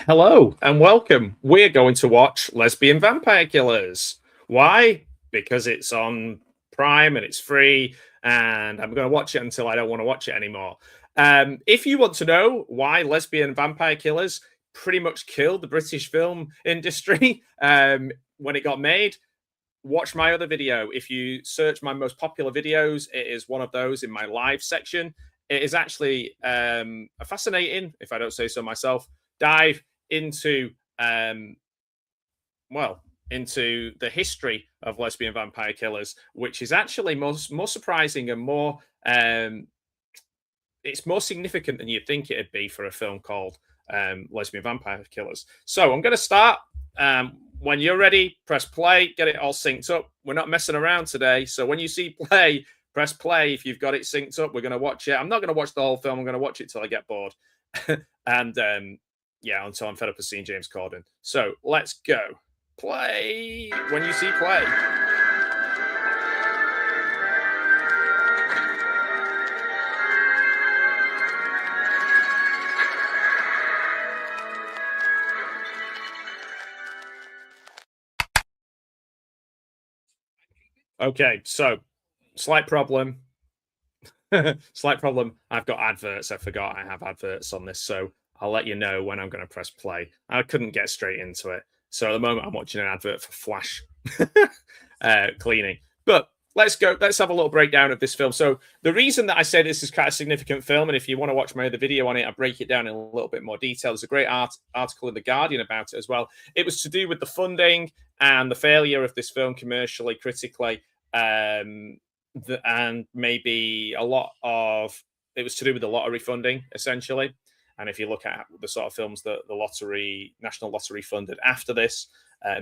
Hello and welcome. We're going to watch Lesbian Vampire Killers. Why? Because it's on Prime and it's free, and I'm going to watch it until I don't want to watch it anymore. If you want to know why Lesbian Vampire Killers pretty much killed the British film industry when it got made, watch my other video. If you search my most popular videos, it is one of those in my live section. It is actually a fascinating, if I don't say so myself, dive into well into the history of lesbian vampire killers, which is actually more surprising and more it's more significant than you'd think it'd be for a film called Lesbian Vampire Killers. So I'm going to start. When you're ready, press play, get it all synced up. We're not messing around today. So when you see play, press play. If you've got it synced up, we're going to watch it. I'm not going to watch the whole film. I'm going to watch it till I get bored. And yeah, until I'm fed up of seeing James Corden. So let's go. Play when you see play. Okay, so slight problem. Slight problem. I've got adverts. I forgot I have adverts on this, so I'll let you know when I'm going to press play. I couldn't get straight into it, so at the moment I'm watching an advert for Flash cleaning. But let's go. Let's have a little breakdown of this film. So the reason that I say this is quite a significant film, and if you want to watch my other video on it, I break it down in a little bit more detail. There's a great article in The Guardian about it as well. It was to do with the funding and the failure of this film commercially, critically. And maybe a lot of it was to do with the lottery funding, essentially. And if you look at the sort of films that the National Lottery funded after this,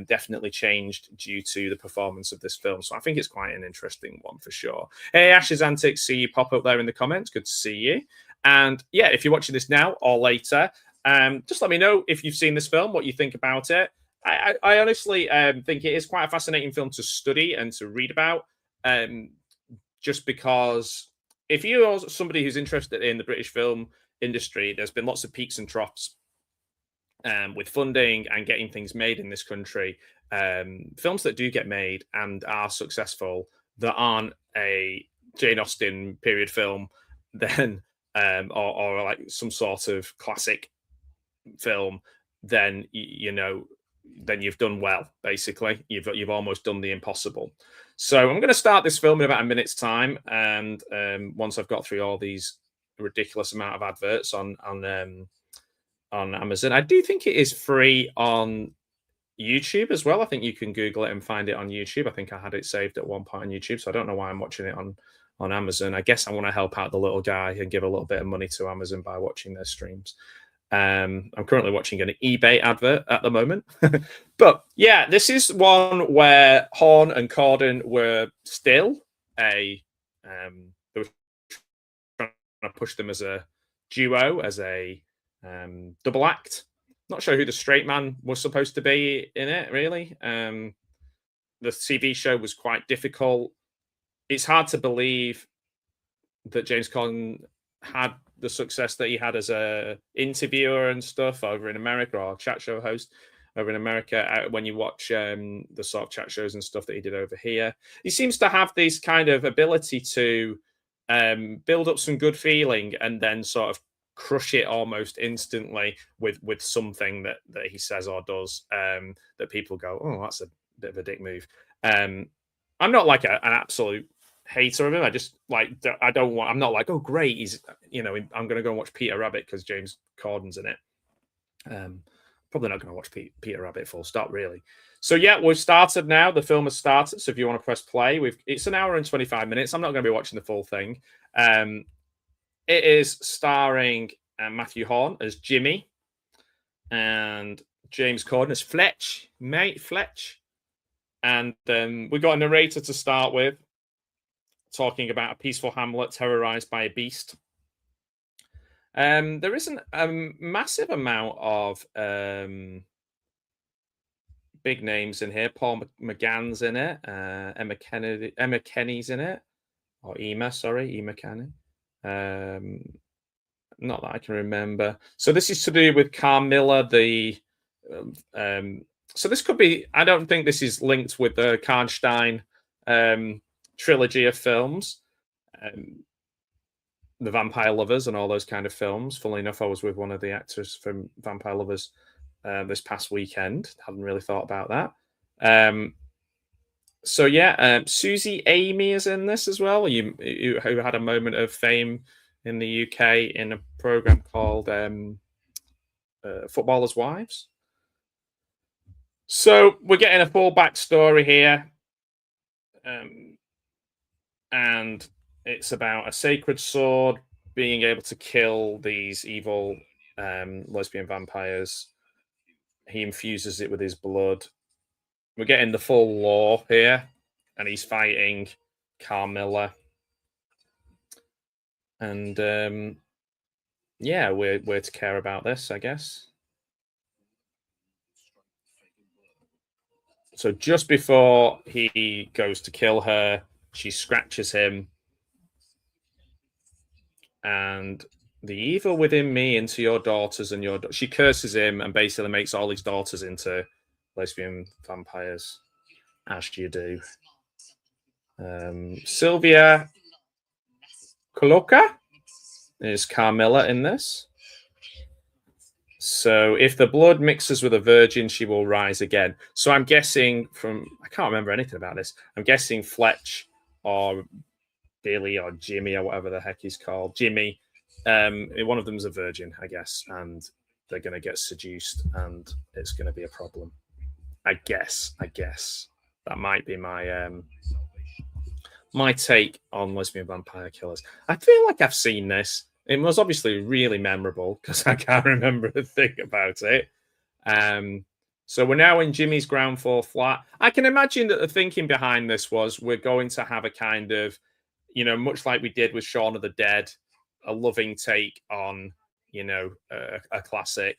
definitely changed due to the performance of this film. So I think it's quite an interesting one for sure. Hey, Ash's Antics, see you pop up there in the comments. Good to see you. And yeah, if you're watching this now or later, just let me know if you've seen this film, what you think about it. I honestly think it is quite a fascinating film to study and to read about, just because if you're somebody who's interested in the British film industry, there's been lots of peaks and troughs with funding and getting things made in this country. Films that do get made and are successful that aren't a Jane Austen period film, then or like some sort of classic film, then then you've done well. Basically, you've almost done the impossible. So I'm going to start this film in about a minute's time, and once I've got through all these ridiculous amount of adverts on Amazon, I do think it is free on YouTube as well. I think you can Google it and find it on YouTube. I think I had it saved at one point on YouTube, so I don't know why I'm watching it on Amazon. I guess I want to help out the little guy and give a little bit of money to Amazon by watching their streams. I'm currently watching an eBay advert at the moment. But yeah, this is one where Horn and Corden were still they were trying to push them as a duo, as a double act. Not sure who the straight man was supposed to be in it, really. The TV show was quite difficult. It's hard to believe that James Corden had the success that he had as a interviewer and stuff over in America, or chat show host over in America. When you watch the sort of chat shows and stuff that he did over here, he seems to have this kind of ability to build up some good feeling and then sort of crush it almost instantly with something that he says or does, that people go, oh, that's a bit of a dick move. I'm not like an absolute hater of him. I just I'm not like, oh great, he's I'm gonna go and watch Peter Rabbit because James Corden's in it. Probably not gonna watch Peter Rabbit full stop, really. So yeah, we've started now. The film has started, so if you want to press play, it's an hour and 25 minutes. I'm not going to be watching the full thing. It is starring Matthew Horn as Jimmy and James Corden as Fletch, mate Fletch. And we got a narrator to start with, talking about a peaceful hamlet terrorized by a beast. There isn't a massive amount of big names in here. Paul McGann's in it. Emma Kenny's in it. Or Ema Kenny. Not that I can remember. So this is to do with Carmilla, the um, um, so this could be. I don't think this is linked with the Karnstein trilogy of films, um, the Vampire Lovers, and all those kind of films. Funnily enough, I was with one of the actors from Vampire Lovers this past weekend. Hadn't really thought about that. So yeah, Susie Amy is in this as well. You who had a moment of fame in the UK in a program called Footballers' Wives. So we're getting a full backstory here, and it's about a sacred sword being able to kill these evil lesbian vampires. He infuses it with his blood. We're getting the full lore here, and he's fighting Carmilla. And yeah, we're to care about this, I guess. So just before he goes to kill her, she scratches him, and the evil within me into your daughters and your. She curses him and basically makes all his daughters into lesbian vampires, as you do. Sylvia Coloca is Carmilla in this. So if the blood mixes with a virgin, she will rise again. So I'm guessing I can't remember anything about this. I'm guessing Fletch or Billy or Jimmy or whatever the heck he's called, Jimmy. One of them's a virgin, I guess, and they're going to get seduced, and it's going to be a problem. I guess that might be my take on Lesbian Vampire Killers. I feel like I've seen this. It was obviously really memorable because I can't remember a thing about it. So we're now in Jimmy's ground floor flat. I can imagine that the thinking behind this was we're going to have a kind of, much like we did with Shaun of the Dead, a loving take on, a classic.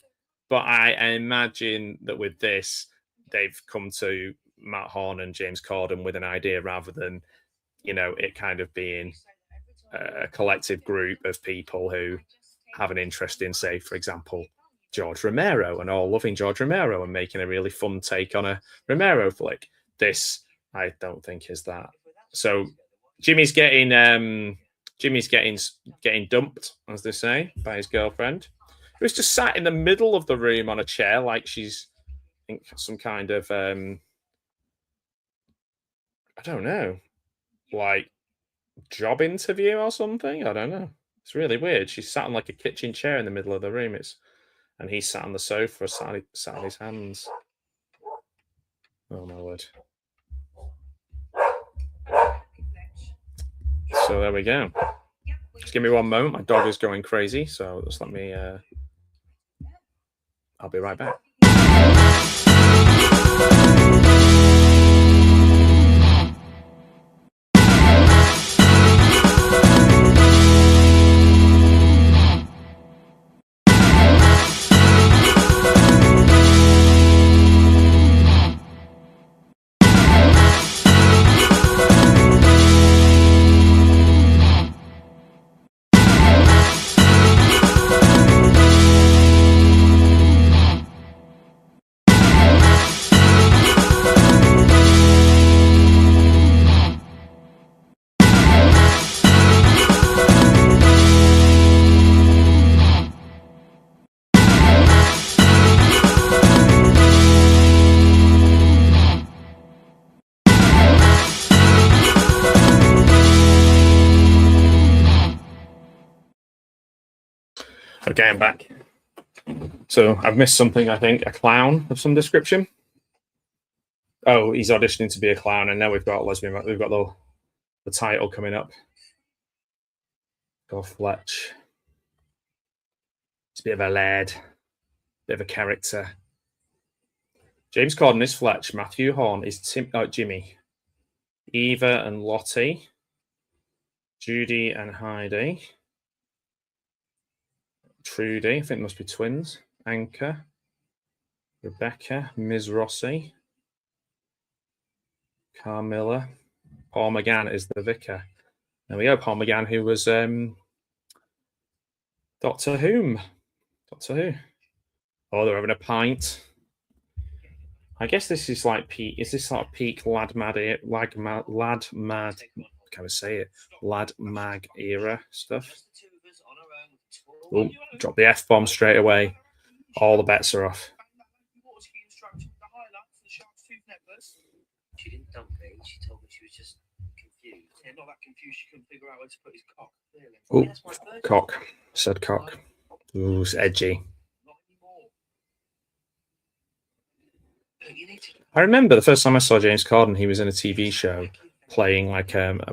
But I imagine that with this, they've come to Matt Horn and James Corden with an idea rather than, it kind of being a collective group of people who have an interest in, say, for example, George Romero, and all loving George Romero and making a really fun take on a Romero flick. This, I don't think, is that. So Jimmy's getting dumped, as they say, by his girlfriend, who's just sat in the middle of the room on a chair like she's, I think, some kind of I don't know, like job interview or something. I don't know. It's really weird. She's sat on like a kitchen chair in the middle of the room. And he's sat on the sofa, sat on his hands. Oh my word! So there we go. Just give me one moment. My dog is going crazy, so just let me. I'll be right back. Okay, I'm back. So I've missed something, I think. A clown of some description. Oh, he's auditioning to be a clown, and now we've got lesbian. We've got the title coming up. Go Fletch. It's a bit of a lad, bit of a character. James Corden is Fletch. Matthew Horn is Jimmy. Eva and Lottie. Judy and Heidi. Trudy, I think must be twins. Anchor. Rebecca. Ms. Rossi. Carmilla. Paul McGann is the vicar. There we go. Paul McGann, who was the Doctor Whom. Doctor Who. Oh, they're having a pint. I guess this is like peak. Is this sort of peak lad mad, lad mad? Can I say it? Lad mag era stuff. Oh, drop the F bomb straight away. All the bets are off. She didn't dump me. She told me she was just confused. Yeah, not that confused. She couldn't figure out where to put his cock. Clearly. Oh, cock. Said cock. Ooh, it's edgy. I remember the first time I saw James Corden, he was in a TV show playing like a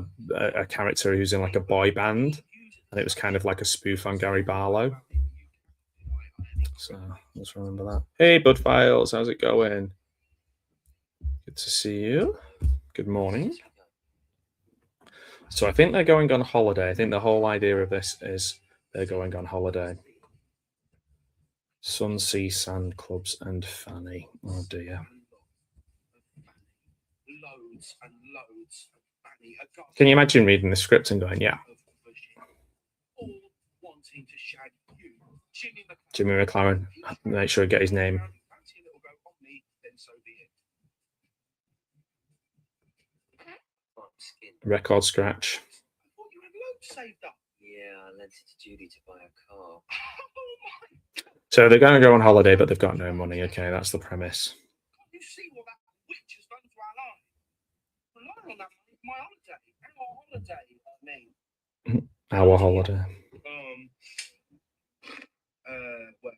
character who's in like a boy band, and it was kind of like a spoof on Gary Barlow. So let's remember that. Hey, Bud Files, how's it going? Good to see you. Good morning. So I think they're going on holiday. I think the whole idea of this is they're going on holiday. Sun, Sea, Sand, Clubs, and Fanny. Oh dear. Can you imagine reading the script and going, yeah. Jimmy McLaren. Make sure I get his name. Record scratch. Yeah, I lent it to Judy to buy a car. So they're going to go on holiday, but they've got no money. Okay, that's the premise. You see what that witch has done to our life? Relying on that money for my holiday. Our holiday. Well,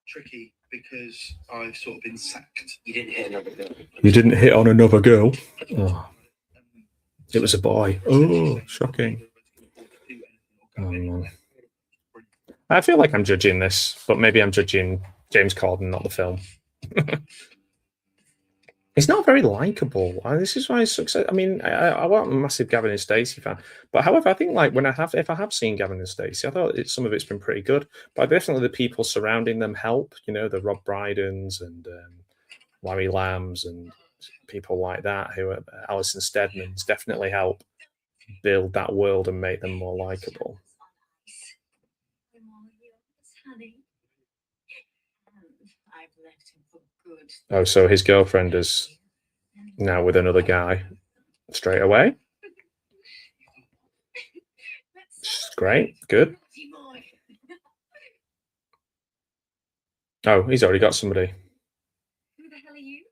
tricky because I've sort of been sacked. You didn't hit another girl. You didn't hit on another girl? Oh. It was a boy. Oh, shocking. Oh, man. I feel like I'm judging this, but maybe I'm judging James Corden, not the film. He's not very likable. This is why he's success. I mean, I wasn't a massive Gavin and Stacey fan, but however, I think like if I have seen Gavin and Stacey, I thought some of it's been pretty good. But definitely the people surrounding them help. You know, the Rob Brydens and Larry Lambs and people like that, who are Alison Steadman's, definitely help build that world and make them more likable. Oh, so his girlfriend is now with another guy straight away. Great, good. Oh, he's already got somebody. Who the hell are you?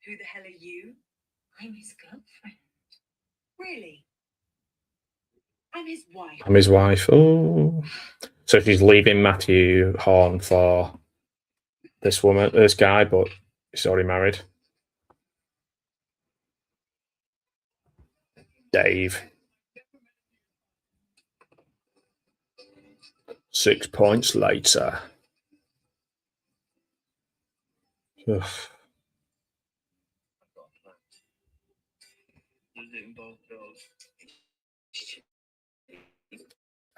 Who the hell are you? I'm his girlfriend. Really? I'm his wife. I'm his wife. Oh, so she's leaving Matthew Horn for this guy, but he's already married. Dave. 6 points later. Ugh.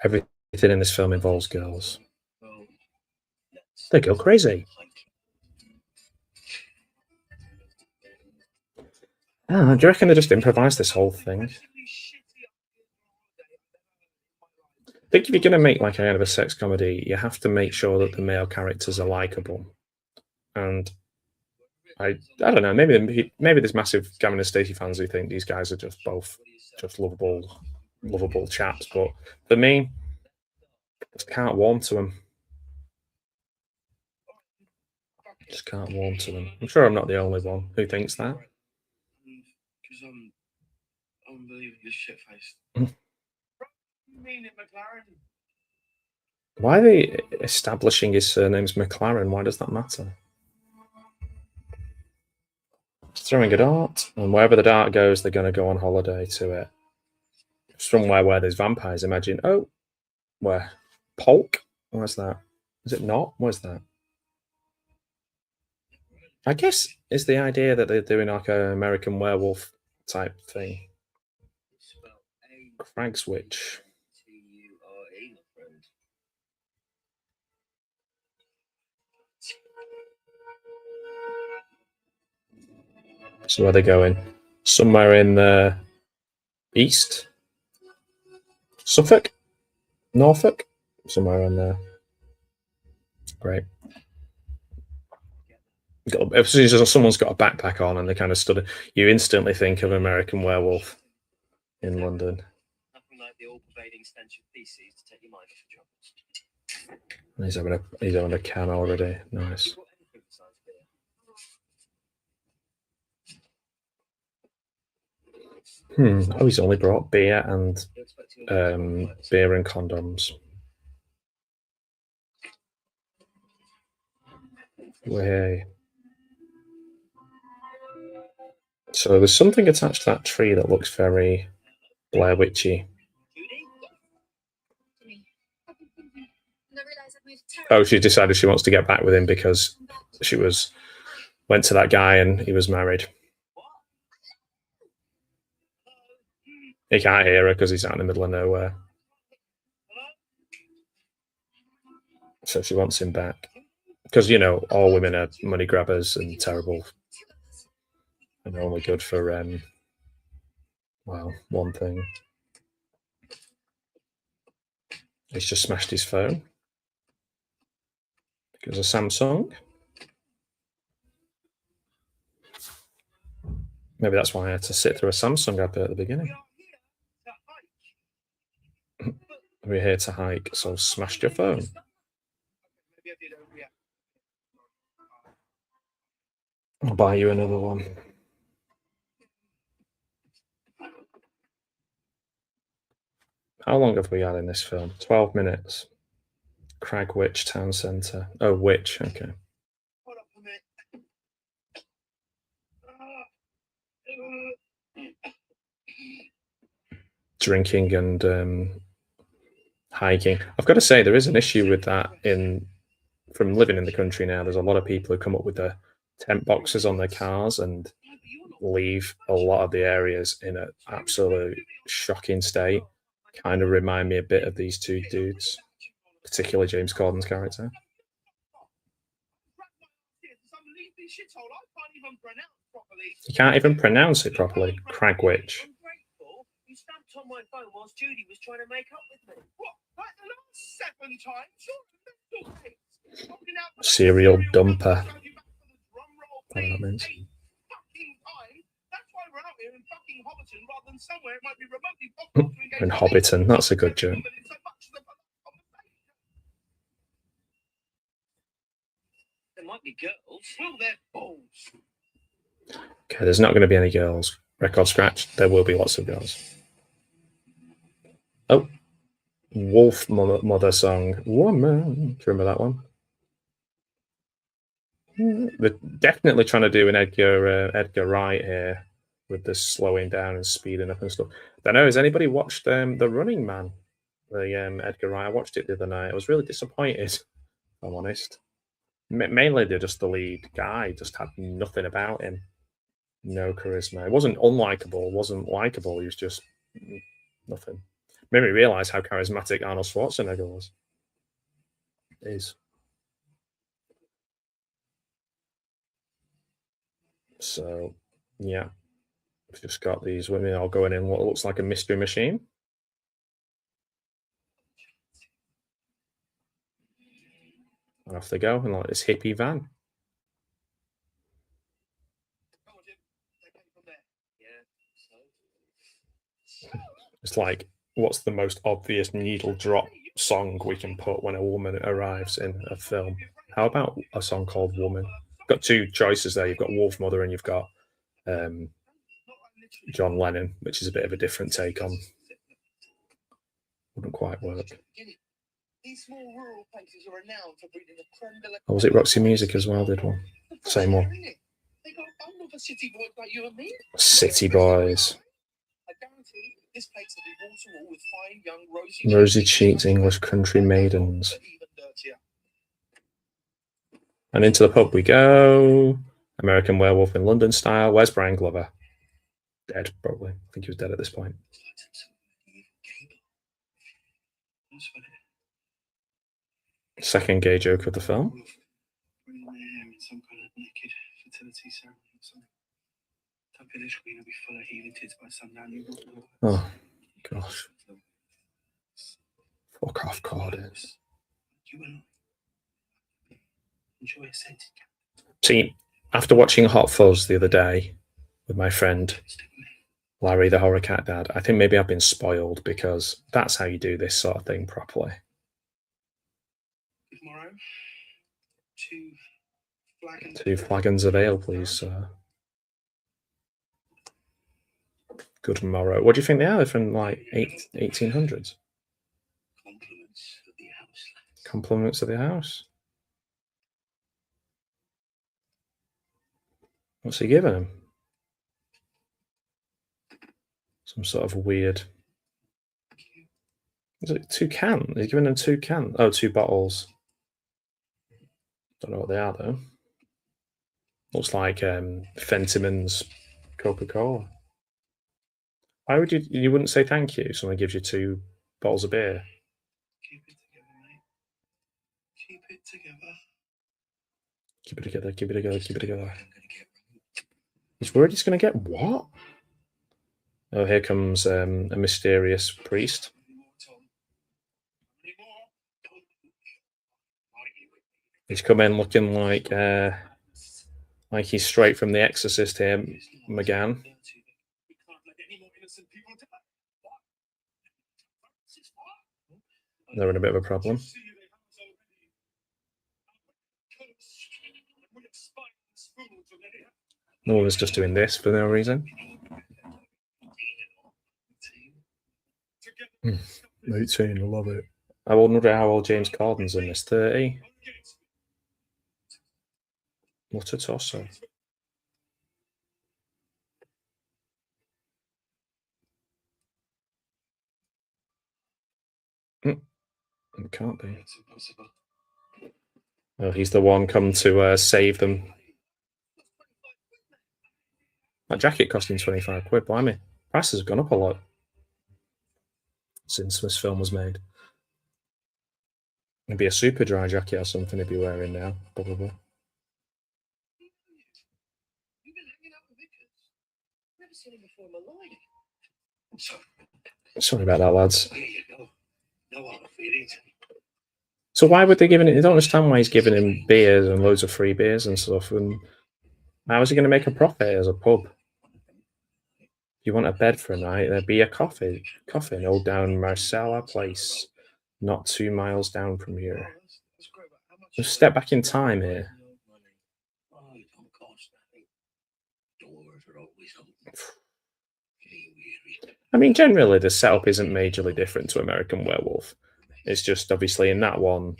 Everything in this film involves girls. They go crazy. Oh, do you reckon they just improvised this whole thing? I think if you're going to make like a kind of a sex comedy, you have to make sure that the male characters are likable. And I don't know, maybe there's massive Gavin and Stacey fans who think these guys are just both just lovable chaps, but for me, just can't warm to them. Just can't warm to them. I'm sure I'm not the only one who thinks that. Because I'm unbelievably shit-faced. Why are they establishing his surname's McLaren? Why does that matter? Throwing a dart, and wherever the dart goes, they're going to go on holiday to it. Somewhere where there's vampires. Imagine, oh, where? Polk? Where's that? Is it not? Where's that? I guess it's the idea that they're doing like an American Werewolf type thing. Craig's Witch. So where are they going? Somewhere in the east? Suffolk? Norfolk, somewhere on there. Great. As soon as someone's got a backpack on and they kind of stood, you instantly think of American Werewolf in London. Nothing like the all-pervading stench of feces to take your mind off your troubles. He's having a can already. Nice. What anything besides beer? Oh, he's only brought beer and You're expecting a beer and condoms. Way. So there's something attached to that tree that looks very Blair Witchy. Oh, she decided she wants to get back with him because she went to that guy and he was married. He can't hear her because he's out in the middle of nowhere. So she wants him back. Because, you know, all women are money grabbers and terrible. And only good for, well, one thing. He's just smashed his phone. Because of Samsung. Maybe that's why I had to sit through a Samsung advert at the beginning. We're here to hike, so smashed your phone. I'll buy you another one. How long have we had in this film? 12 minutes. Cragwich Town Centre. Oh, Witch, okay. Drinking and hiking. I've got to say, there is an issue with that from living in the country now. There's a lot of people who come up with the tent boxes on their cars and leave a lot of the areas in an absolute shocking state. Kind of remind me a bit of these two dudes, particularly James Corden's character. You can't even pronounce it properly. Cragwich. You stamped on my phone whilst Judy was trying to make up with me. What? Like the last 7 times? Serial dumper. What that means. In Hobbiton, that's a good joke. There might be girls. Well, they're balls. Okay, there's not going to be any girls. Record scratch. There will be lots of girls. Oh, Wolf Mother song. Woman. Do you remember that one? They're definitely trying to do an Edgar Wright here with the slowing down and speeding up and stuff. I don't know. Has anybody watched The Running Man? The Edgar Wright. I watched it the other night. I was really disappointed, if I'm honest. Mainly, they're just the lead guy. Just had nothing about him. No charisma. It wasn't unlikable. It wasn't likable. He was just nothing. Made me realise how charismatic Arnold Schwarzenegger was. Is. So, yeah. We've just got these women all going in what looks like a mystery machine. And off they go in like this hippie van. It's like, what's the most obvious needle drop song we can put when a woman arrives in a film? How about a song called Woman? You've got two choices there. You've got Wolf Mother and you've got John Lennon, which is a bit of a different take on. Wouldn't quite work. Or was it Roxy Music as well? Did one? Same one. City Boys. Rosy cheeked English country maidens. And into the pub we go. American Werewolf in London style. Where's Brian Glover? Dead, probably. I think he was dead at this point. Second gay joke of the film. Oh, gosh. Fuck off, Corden. You and I enjoy a scented cat. See, after watching Hot Fuzz the other day with my friend Larry, the horror cat dad, I think maybe I've been spoiled because that's how you do this sort of thing properly. Good morrow. 2 flagons. 2 flagons of ale, please, sir. Good morrow. What do you think they are? They're from like 1800s? Compliments of the house. Compliments of the house. What's he giving him? Some sort of weird. Is it 2 cans? He's giving them 2 cans. Oh, 2 bottles. Don't know what they are though. Looks like Fentiman's Coca-Cola. Why would you wouldn't say thank you? Someone gives you 2 bottles of beer. Keep it together, mate. Keep it together. Keep it together, keep it together, keep it together. He's worried he's going to get what? Oh, here comes a mysterious priest. He's come in looking like he's straight from The Exorcist here, McGann. They're in a bit of a problem. No one's just doing this for no reason. 18, I love it. I wonder how old James Corden's in this. 30? What a tosser. It can't be. Oh, he's the one come to save them. That jacket costing 25 quid, blimey. Prices have gone up a lot since this film was made. Maybe a super dry jacket or something he'd be wearing now, probably. You've been hanging out with Vickers. Never seen him before in my life. Sorry about that, lads. Here you go. No hard feelings. So why would they give him? I don't understand why he's giving him beers and loads of free beers and stuff. And how is he going to make a profit as a pub? If you want a bed for a night, there'd be a coffee in Old Down Marcella Place, not 2 miles down from here. Just step back in time here. I mean, generally the setup isn't majorly different to American Werewolf. It's just obviously in that one,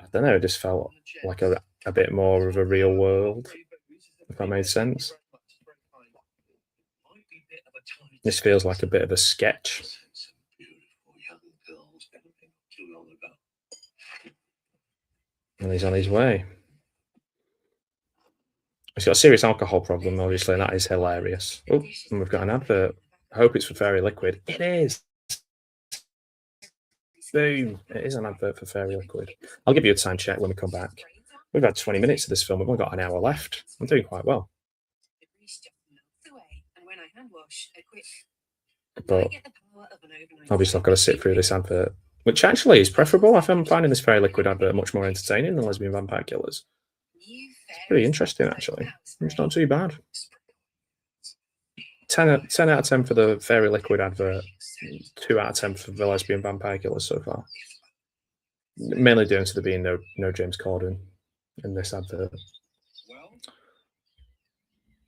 I don't know, it just felt like a bit more of a real world, if that made sense. This feels like a bit of a sketch. And he's on his way. He's got a serious alcohol problem, obviously, and that is hilarious. Oh, and we've got an advert. I hope it's for Fairy Liquid. It is. Boom. It is an advert for Fairy Liquid. I'll give you a time check when we come back. We've had 20 minutes of this film. We've only got an hour left. I'm doing quite well. But obviously I've got to sit through this advert, which actually is preferable. I'm finding this Fairy Liquid advert much more entertaining than Lesbian Vampire Killers. It's pretty interesting, actually. It's not too bad. 10 out of 10 for the Fairy Liquid advert. 2 out of 10 for the Lesbian Vampire Killers so far. Mainly down to there being no James Corden in this advert.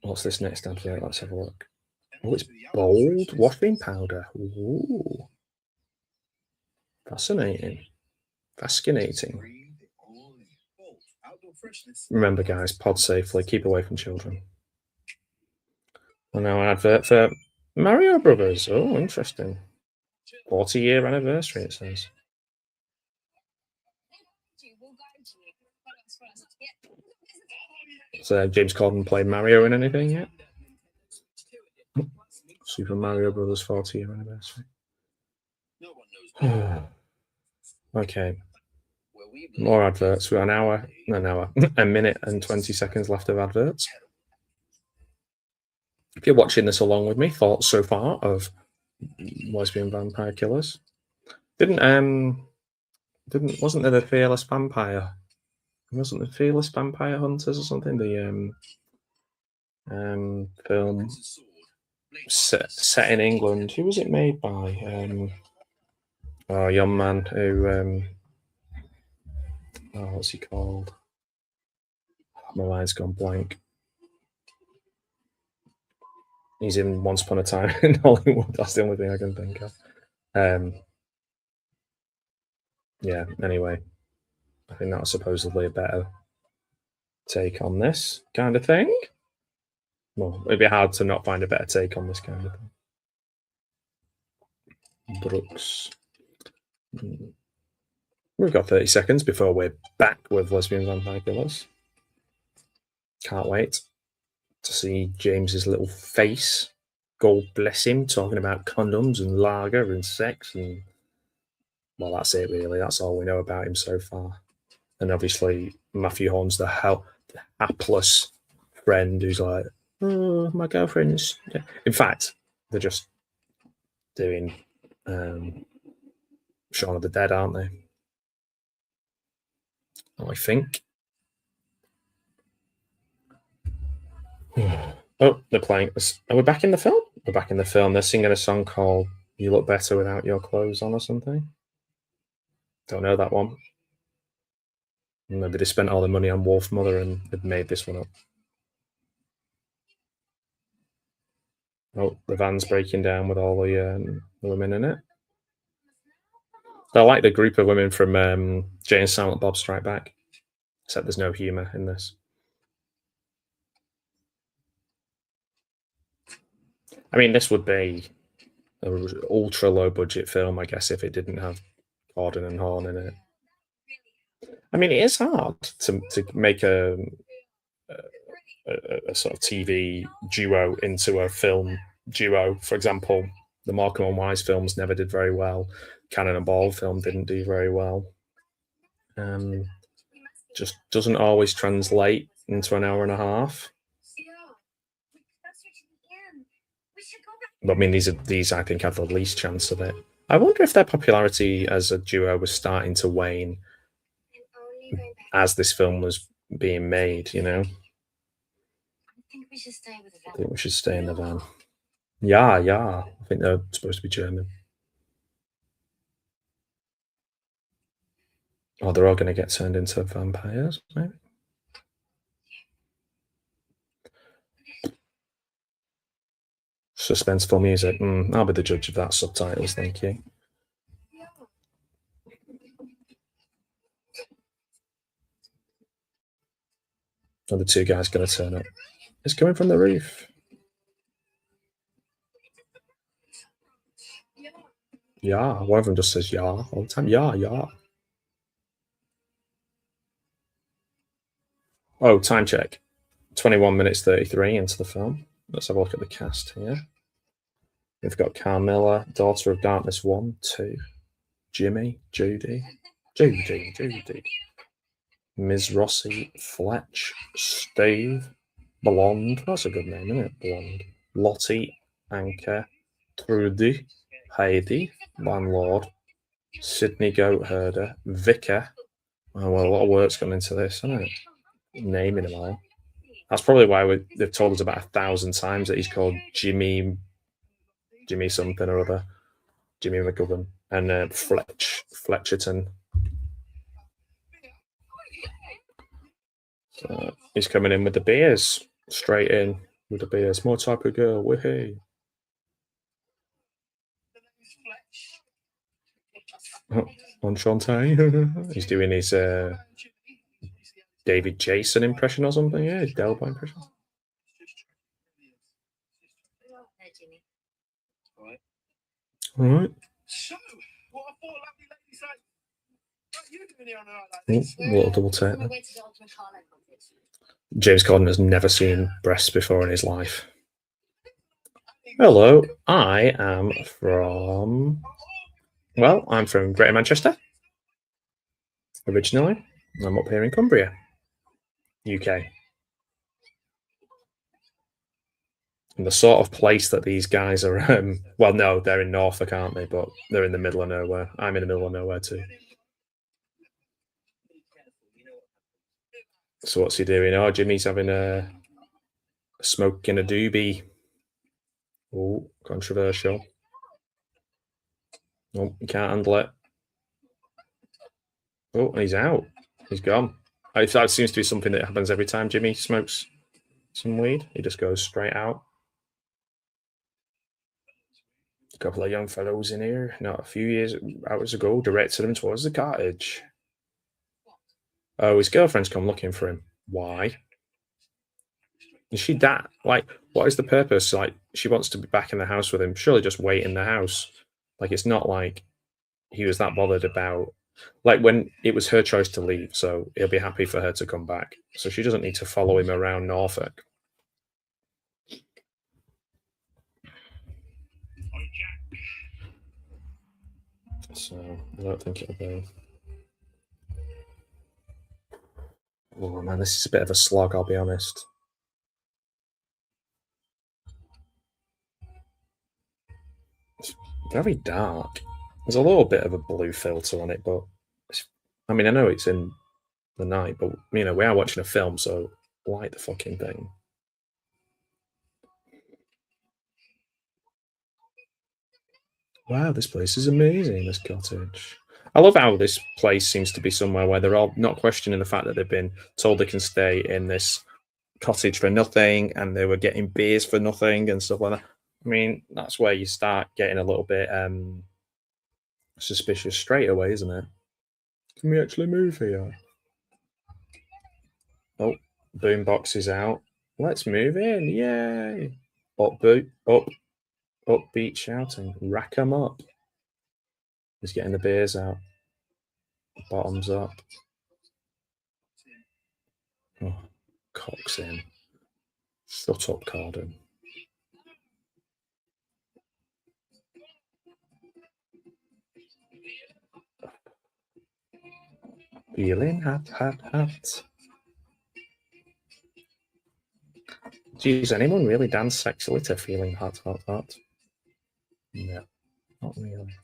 What's this next advert? Let's have a look. Oh, it's bold washing powder. Ooh. Fascinating. Fascinating. Remember, guys, pod safely. Keep away from children. And now an advert for Mario Brothers. Oh, interesting. 40-year anniversary, it says. So James Corden played Mario in anything yet? Super Mario Brothers 40-year anniversary. Okay. More adverts. We've got a minute and 20 seconds left of adverts. If you're watching this along with me, thoughts so far of Lesbian Vampire Killers? Wasn't there the Fearless Vampire? Wasn't the Fearless Vampire Hunters or something? The film set in England. Who was it made by? Oh, young man who what's he called? My mind's gone blank. He's in Once Upon a Time in Hollywood. That's the only thing I can think of. Yeah, anyway. I think that was supposedly a better take on this kind of thing. Well, it'd be hard to not find a better take on this kind of thing. Brooks. We've got 30 seconds before we're back with Lesbian Vampire Killers. Can't wait to see James's little face. God bless him, talking about condoms and lager and sex and, well, that's it really. That's all we know about him so far. And obviously Matthew Horn's the hapless friend who's like, oh, my girlfriend's. In fact, they're just doing Shaun of the Dead, aren't they? I think. Oh, they're playing. Are we back in the film? We're back in the film. They're singing a song called You Look Better Without Your Clothes On or something. Don't know that one. Maybe they spent all the money on Wolf Mother and had made this one up. Oh, the van's breaking down with all the women in it. They're like the group of women from Jay and Silent Bob Strike Back, except there's no humour in this. I mean, this would be an ultra low budget film, I guess, if it didn't have Corden and Horn in it. I mean, it is hard to make a sort of TV duo into a film duo. For example, the Morecambe and Wise films never did very well. Cannon and Ball film didn't do very well. Just doesn't always translate into an hour and a half. But I mean, these I think have the least chance of it. I wonder if their popularity as a duo was starting to wane as this film was being made, you know? I think we should stay with the van. I think we should stay in the van. Yeah. I think they're supposed to be German. Oh, they're all going to get turned into vampires, maybe? Suspenseful music. I'll be the judge of that. Subtitles, thank you. Are the two guys going to turn up? It's coming from the roof. Yeah, one of them just says yeah all the time. Yeah. Oh, time check. 21 minutes 33 into the film. Let's have a look at the cast here. We've got Carmilla, Daughter of Darkness 1, 2, Jimmy, Judy, Ms. Rossi, Fletch, Steve, Blonde. That's a good name, isn't it? Blonde. Lottie, Anka, Trudy, Heidi, Landlord, Sydney Goatherder, Vicar. Oh, well, a lot of work's gone into this, hasn't it? Naming them all. That's probably why they've told us about 1,000 times that he's called Jimmy something or other. Jimmy McGovern. And Fletcherton. So he's coming in with the beers. Straight in with the beers. More type of girl. Woohoo. Enchante. He's doing his David Jason impression or something. Yeah, his Delbo impression. All right. So, what a four lovely ladies like. What are you doing here on a night like this? A little double take there. James Corden has never seen breasts before in his life. Hello, I am from... Well, I'm from Greater Manchester. Originally, I'm up here in Cumbria, UK. And the sort of place that these guys are, well, no, they're in Norfolk, aren't they? But they're in the middle of nowhere. I'm in the middle of nowhere too. So what's he doing? Oh, Jimmy's having a smoke in a doobie. Oh, controversial. Oh, he can't handle it. Oh, and he's out. He's gone. That seems to be something that happens every time Jimmy smokes some weed. He just goes straight out. A couple of young fellows in here, not a few hours ago, directed him towards the cottage. Oh, his girlfriend's come looking for him. Why? Is she that? Like, what is the purpose? Like, she wants to be back in the house with him. Surely just wait in the house. Like, it's not like he was that bothered about. Like, when it was her choice to leave, so he'll be happy for her to come back. So she doesn't need to follow him around Norfolk. So, I don't think it'll be. Oh, man, this is a bit of a slog, I'll be honest. It's very dark. There's a little bit of a blue filter on it, but I mean, I know it's in the night, but we are watching a film, so light the fucking thing. Wow, this place is amazing, this cottage. I love how this place seems to be somewhere where they're all not questioning the fact that they've been told they can stay in this cottage for nothing and they were getting beers for nothing and stuff like that. I mean, that's where you start getting a little bit suspicious straight away, isn't it? Can we actually move here? Oh, boombox is out. Let's move in. Yay. Upbeat shouting. Rack 'em up. He's getting the beers out. Bottoms up. Oh, cocks in. Shut up, Carden. Feeling hot. Geez, anyone really dance sexually to Feeling hot? No, not really.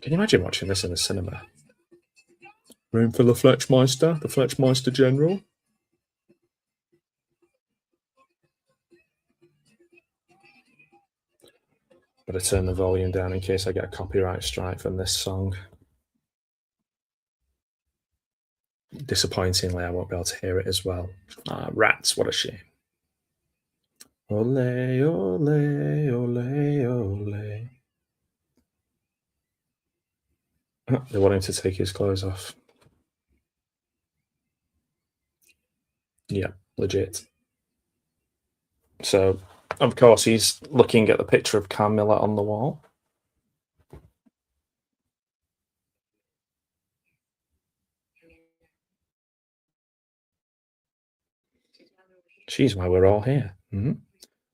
Can you imagine watching this in the cinema? Room for the Fletchmeister General. Better turn the volume down in case I get a copyright strike from this song. Disappointingly, I won't be able to hear it as well. Rats, what a shame. Ole, ole, ole, ole. They want him to take his clothes off. Yeah, legit. So, of course, he's looking at the picture of Carmilla on the wall. She's why we're all here. Mm-hmm.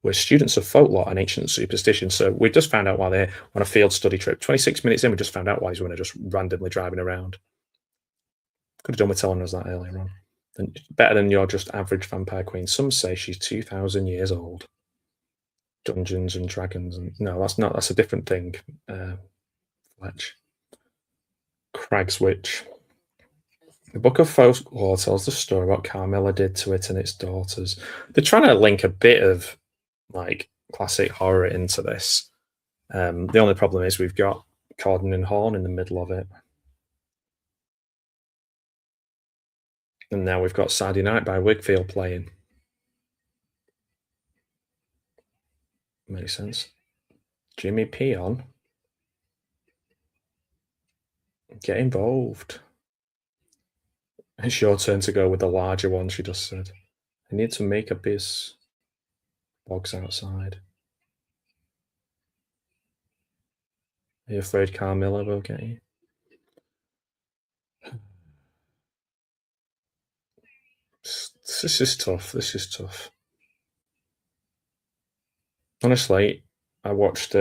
We're students of folklore and ancient superstition. So we just found out why they're on a field study trip. 26 minutes in, we just found out why he's just randomly driving around. Could have done with telling us that earlier on. And better than your just average vampire queen. Some say she's 2,000 years old. Dungeons and Dragons. And no, that's not. That's a different thing. Fletch. Crag's Witch. The Book of Folklore tells the story what Carmilla did to it and its daughters. They're trying to link a bit of like classic horror into this. The only problem is we've got Corden and Horn in the middle of it. And now we've got Saturday Night by Wigfield playing. Makes sense. Jimmy Peon. Get involved. It's your turn to go with the larger one, she just said. I need to make a biz. Bogs outside. Are you afraid Carmilla will get you? This is tough. Honestly, I watched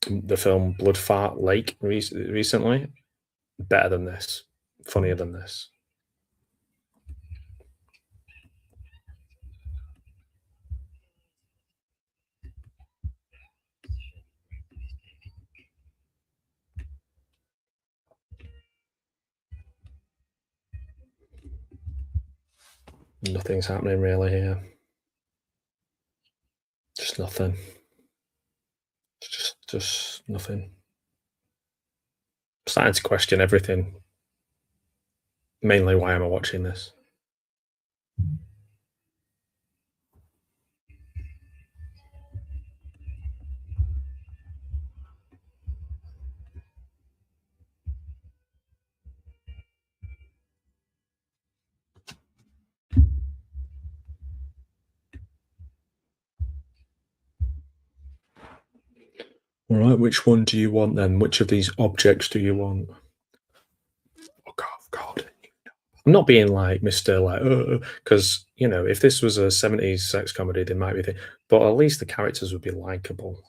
the film Blood Fart Lake recently. Better than this, funnier than this. Nothing's happening really here. Just nothing. Just nothing. I'm starting to question everything. Mainly, why am I watching this? All right, which one do you want then? Which of these objects do you want? Oh God. I'm not being like Mr. like, because you know, if this was a 70s sex comedy, there might be but at least the characters would be likable.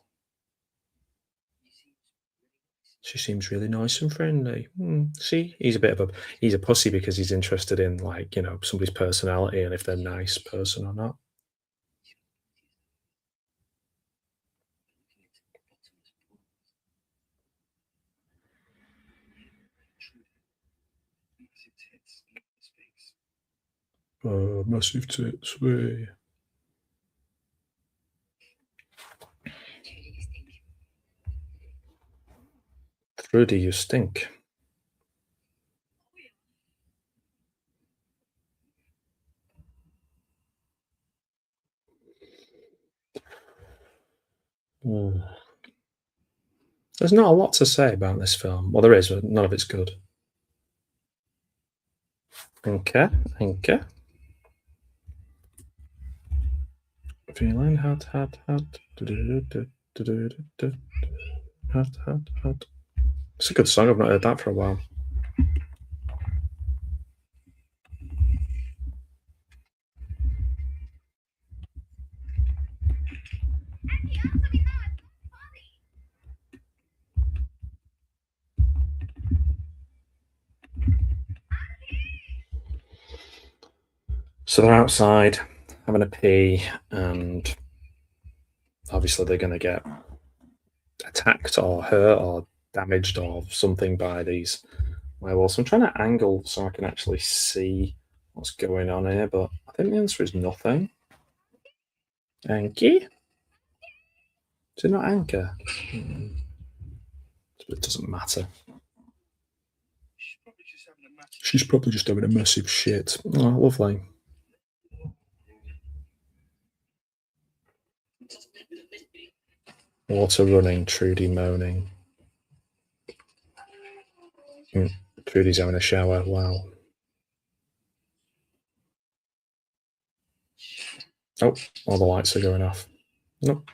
She seems really nice and friendly. See, he's a pussy because he's interested in like, you know, somebody's personality and if they're a nice person or not. Massive tits, way. Trudy, you stink. There's not a lot to say about this film. Well, there is, but none of it's good. Okay. Feeling hot. Hot. It's a good song. I've not heard that for a while. So they're outside having a pee, and obviously they're going to get attacked or hurt or damaged or something by these werewolves. So I'm trying to angle so I can actually see what's going on here, but I think the answer is nothing. Anki? Is it not Anchor? It doesn't matter. She's probably just having a massive shit. Oh, lovely. Water running, Trudy moaning. Trudy's having a shower, wow. Oh, all the lights are going off. Nope.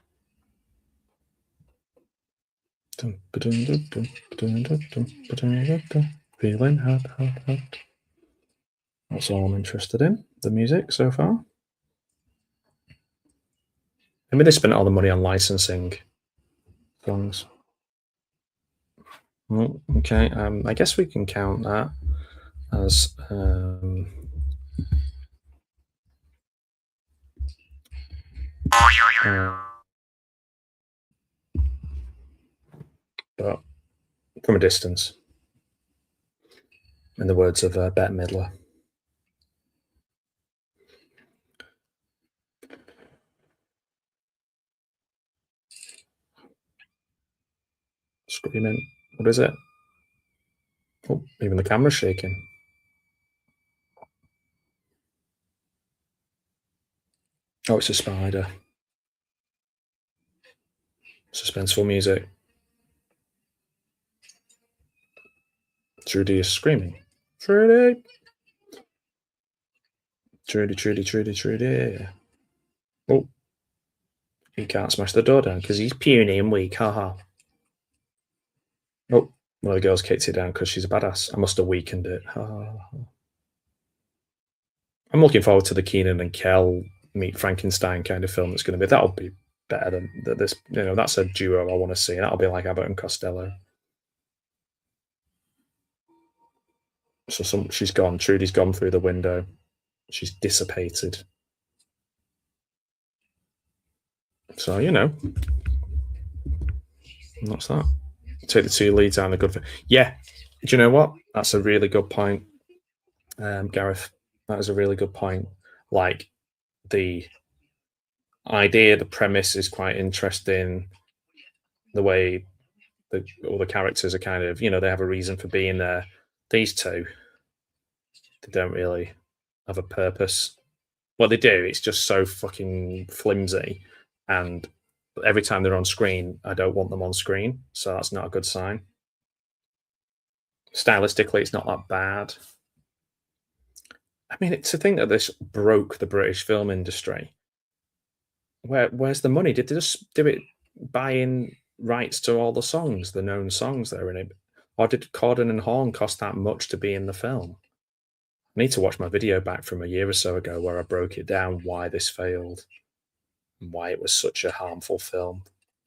Feeling hot. That's all I'm interested in, the music so far. Maybe they spent all the money on licensing songs. Oh, okay, I guess we can count that as but from a distance, in the words of Bette Midler. Screaming. What is it? Oh, even the camera's shaking. Oh, it's a spider. Suspenseful music. Trudy is screaming. Trudy! Trudy. Oh. He can't smash the door down because he's puny and weak. Haha. Oh, one of the girls kicked it down because she's a badass. I must have weakened it. I'm looking forward to the Keenan and Kel meet Frankenstein kind of film that's going to be. That'll be better than this. You know, that's a duo I want to see. That'll be like Abbott and Costello. So she's gone. Trudy's gone through the window. She's dissipated. So, you know, what's that? Take the two leads out in a good. Yeah. Do you know what? That's a really good point, Gareth. That is a really good point. Like, the idea, the premise is quite interesting. The way all the characters are kind of, you know, they have a reason for being there. These two, they don't really have a purpose. Well, they do. It's just so fucking flimsy. And every time they're on screen, I don't want them on screen. So that's not a good sign. Stylistically, it's not that bad. I mean, to think that this broke the British film industry. Where's the money? Did they just do it buying rights to all the songs, the known songs that are in it? Or did Corden and Horn cost that much to be in the film? I need to watch my video back from a year or so ago where I broke it down why this failed and why it was such a harmful film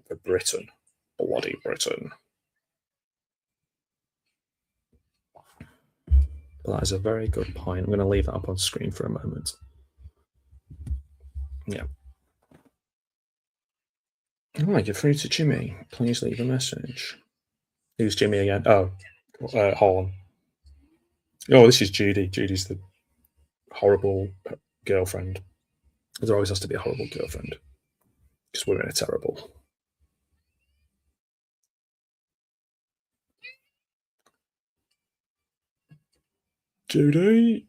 for Britain. Bloody Britain. But that is a very good point. I'm going to leave that up on screen for a moment. Yeah. All right, you're through to Jimmy. Please leave a message. Who's Jimmy again? Oh, Horn. Oh, this is Judy. Judy's the horrible girlfriend. There always has to be a horrible girlfriend. Because women are terrible. Judy.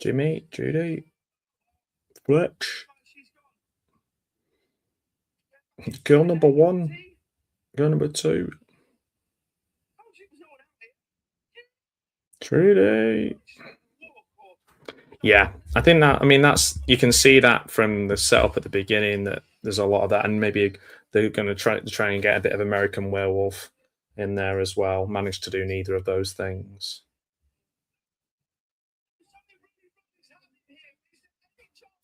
Jimmy, Judy. Fletch. Girl number one. Girl number two. Trudy. Yeah, I think that, I mean, that's, you can see that from the setup at the beginning that there's a lot of that, and maybe they're going to try and get a bit of American Werewolf in there as well. Managed to do neither of those things.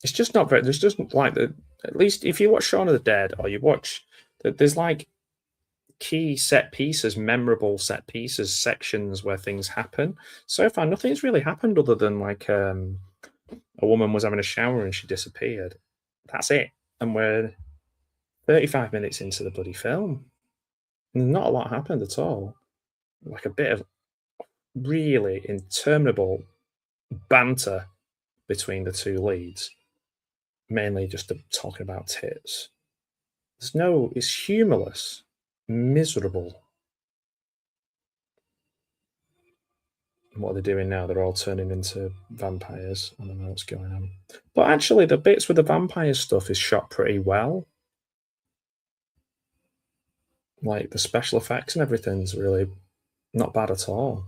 It's just not very, there's just like at least if you watch Shaun of the Dead or you watch, there's like key set pieces, memorable set pieces, sections where things happen. So far, nothing's really happened other than like a woman was having a shower and she disappeared. That's it. And we're 35 minutes into the bloody film. Not a lot happened at all. Like a bit of really interminable banter between the two leads. Mainly just talking about tits. It's humorless, miserable. What they're doing now, they're all turning into vampires. I don't know what's going on. But actually, the bits with the vampire stuff is shot pretty well. Like, the special effects and everything's really not bad at all.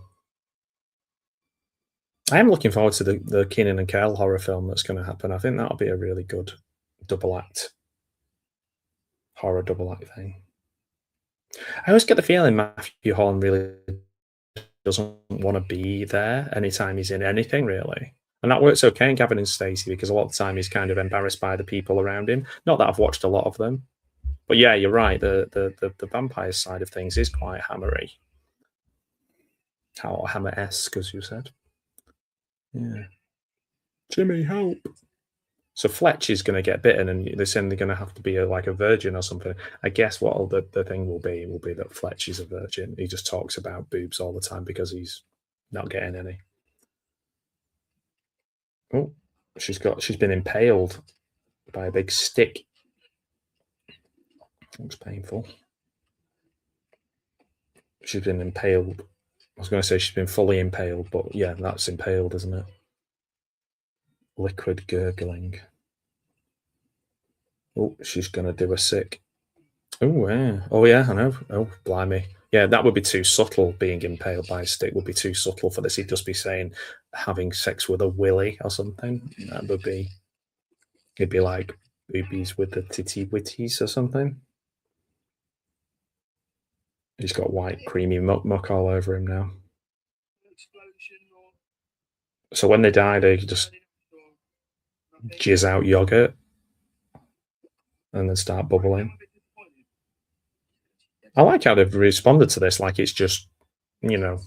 I am looking forward to the Keenan and Kel horror film that's going to happen. I think that'll be a really good horror double act thing. I always get the feeling Matthew Horn really doesn't want to be there anytime he's in anything, really. And that works okay in Gavin and Stacey because a lot of the time he's kind of embarrassed by the people around him. Not that I've watched a lot of them. But yeah, you're right. The vampire side of things is quite hammery. How hammer-esque, as you said. Yeah. Jimmy, help. So Fletch is going to get bitten, and they're saying they're going to have to be like a virgin or something. I guess what the thing will be that Fletch is a virgin. He just talks about boobs all the time because he's not getting any. Oh, she's been impaled by a big stick. Looks painful. She's been impaled. I was going to say she's been fully impaled, but yeah, that's impaled, isn't it? Liquid gurgling. Oh, she's going to do a sick. Oh, yeah. Oh, yeah, I know. Oh, blimey. Yeah, that would be too subtle. Being impaled by a stick would be too subtle for this. He'd just be saying having sex with a willy or something. That would be... It'd be like boobies with the titty witties or something. He's got white, creamy muck all over him now. So when they die, they just jizz out yogurt and then start bubbling. I like how they've responded to this like it's just, you know,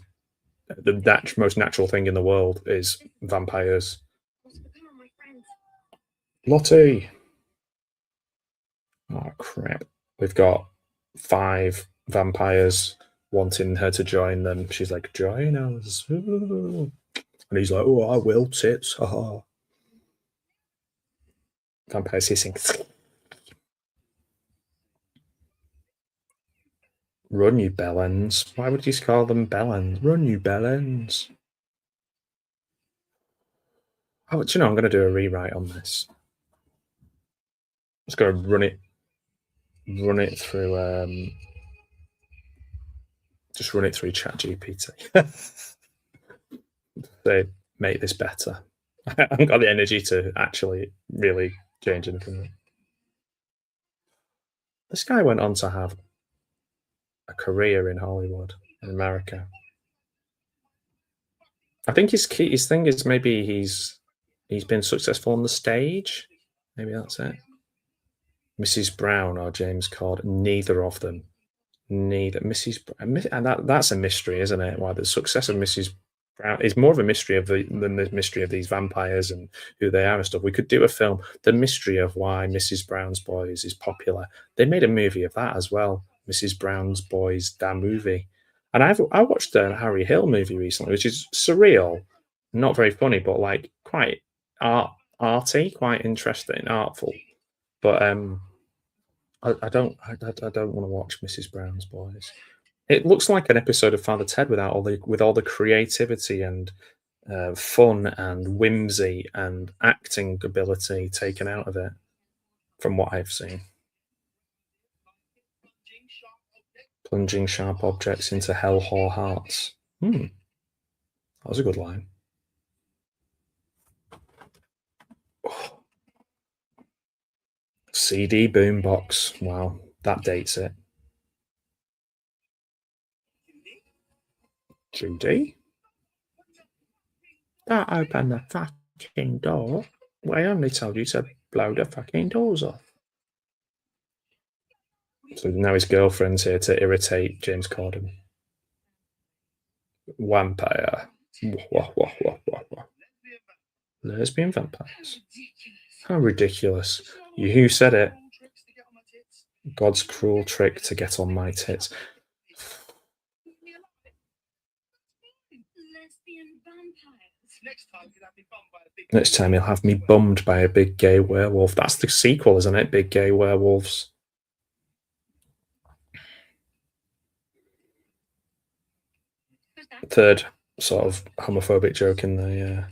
the most natural thing in the world is vampires. Lottie. Oh, crap. We've got 5 vampires wanting her to join them. She's like, join us. Ooh. And he's like, oh, I will, tits. Oh. Vampires hissing. Run, you bellends. Why would you call them bellends? Run, you bellends. Oh, do you know, I'm going to do a rewrite on this. I'm just going to run it through, just run it through ChatGPT. They make this better. I haven't got the energy to actually really change anything. This guy went on to have a career in Hollywood, in America. I think his thing is maybe he's been successful on the stage. Maybe that's it. Mrs. Brown or James Corden, neither of them. Neither. Mrs. Brown, and that's a mystery, isn't it? Why the success of Mrs. Brown is more of a mystery than the mystery of these vampires and who they are and stuff. We could do a film, The Mystery of Why Mrs. Brown's Boys is Popular. They made a movie of that as well, Mrs. Brown's Boys, that movie. And I watched a Harry Hill movie recently, which is surreal, not very funny, but like quite arty, quite interesting, artful. But I don't want to watch Mrs. Brown's Boys. It looks like an episode of Father Ted with all the creativity and fun and whimsy and acting ability taken out of it, from what I've seen. Plunging sharp objects into hell-whore hearts. That was a good line. Oh. CD boombox. Wow, that dates it. Judy? Don't open the fucking door. Well, I only told you to blow the fucking doors off. So now his girlfriend's here to irritate James Corden. Vampire. Wah, wah, wah, wah, wah. Lesbian vampires. How ridiculous. You who said it? God's cruel trick to get on my tits. Next time he'll have me bummed by a big gay werewolf. That's the sequel, isn't it? Big gay werewolves. Third sort of homophobic joke in the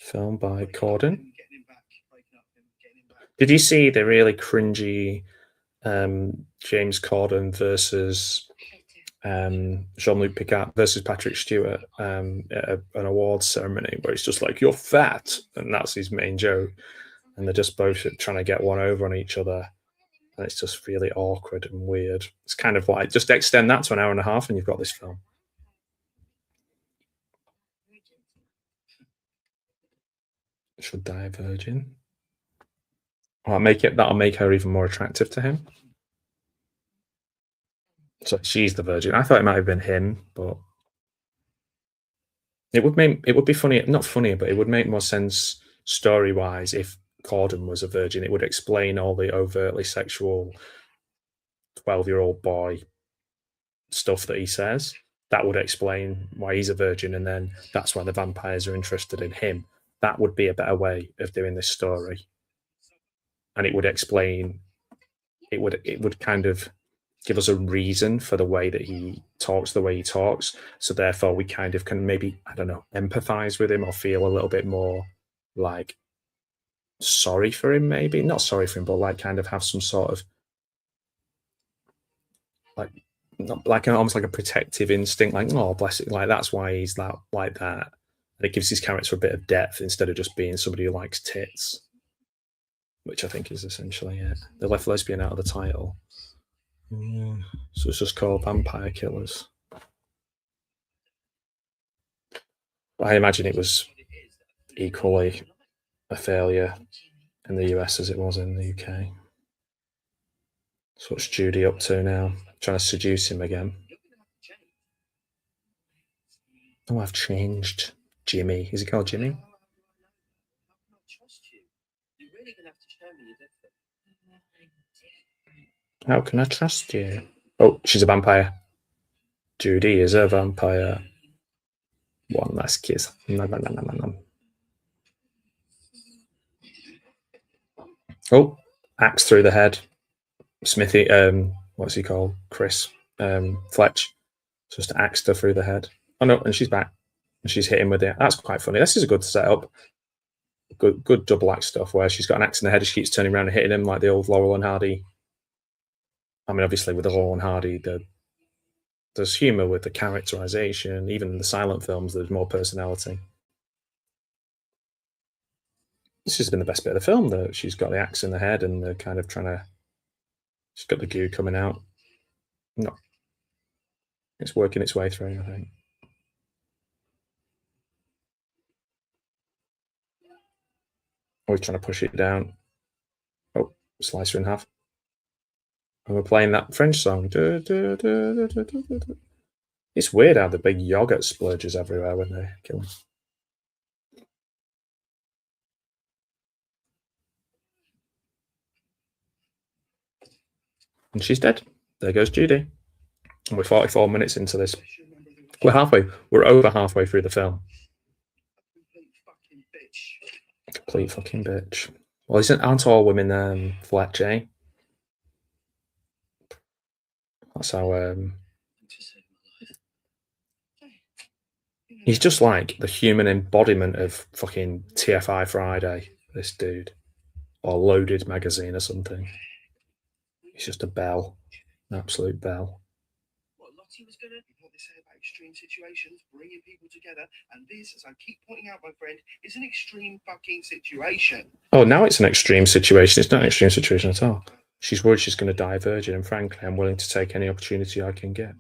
film by Corden. Did you see the really cringy James Corden versus Jean-Luc Picard versus Patrick Stewart at an awards ceremony where it's just like, you're fat, and that's his main joke, and they're just both trying to get one over on each other, and it's just really awkward and weird. It's kind of like, just extend that to an hour and a half and you've got this film. Should die a virgin. That'll make her even more attractive to him. So she's the virgin. I thought it might have been him, but it would be funny, not funnier, but it would make more sense story-wise if Corden was a virgin. It would explain all the overtly sexual 12-year-old boy stuff that he says. That would explain why he's a virgin, and then that's why the vampires are interested in him. That would be a better way of doing this story. And it would explain, it would kind of give us a reason for the way that he talks, so therefore we kind of can maybe, I don't know, empathize with him or feel a little bit more like sorry for him, maybe not sorry for him, but like kind of have some sort of almost like a protective instinct, like, oh bless it, like that's why he's that like that, and it gives his character a bit of depth instead of just being somebody who likes tits, which I think is essentially it. They left lesbian out of the title. So it's just called Vampire Killers. I imagine it was equally a failure in the US as it was in the UK. So what's Judy up to now? Trying to seduce him again. Oh, I've changed. Jimmy. Is he called Jimmy? How can I trust you? You're really gonna have to show me you're different. How can I trust you? Oh, she's a vampire. Judy is a vampire. One last kiss. Nom, nom, nom, nom, nom. Oh, axe through the head. Smithy, what's he called? Chris, Fletch. Just axed her through the head. Oh no, and she's back. And she's hitting with it. That's quite funny. This is a good setup. Good double axe stuff where she's got an axe in the head and she keeps turning around and hitting him like the old Laurel and Hardy. I mean, obviously with the Laurel and Hardy, there's humour with the characterization. Even in the silent films, there's more personality. This has been the best bit of the film, though. She's got the axe in the head and they're kind of trying to... She's got the goo coming out. No. It's working its way through, I think. Always trying to push it down. Oh, slice her in half. And we're playing that French song. It's weird how the big yogurt splurges everywhere when they kill him. And she's dead. There goes Judy. And we're 44 minutes into this. We're over halfway through the film. Complete fucking bitch. Well, aren't all women Fletch, eh? That's how he's just like the human embodiment of fucking TFI Friday, this dude. Or Loaded magazine or something. He's just a bell. An absolute bell. What Lottie was gonna, what they say about extreme situations, bringing people together, and this, as I keep pointing out, my friend, is an extreme fucking situation. Oh, now it's an extreme situation. It's not an extreme situation at all. She's worried she's going to die a virgin, and frankly, I'm willing to take any opportunity I can get.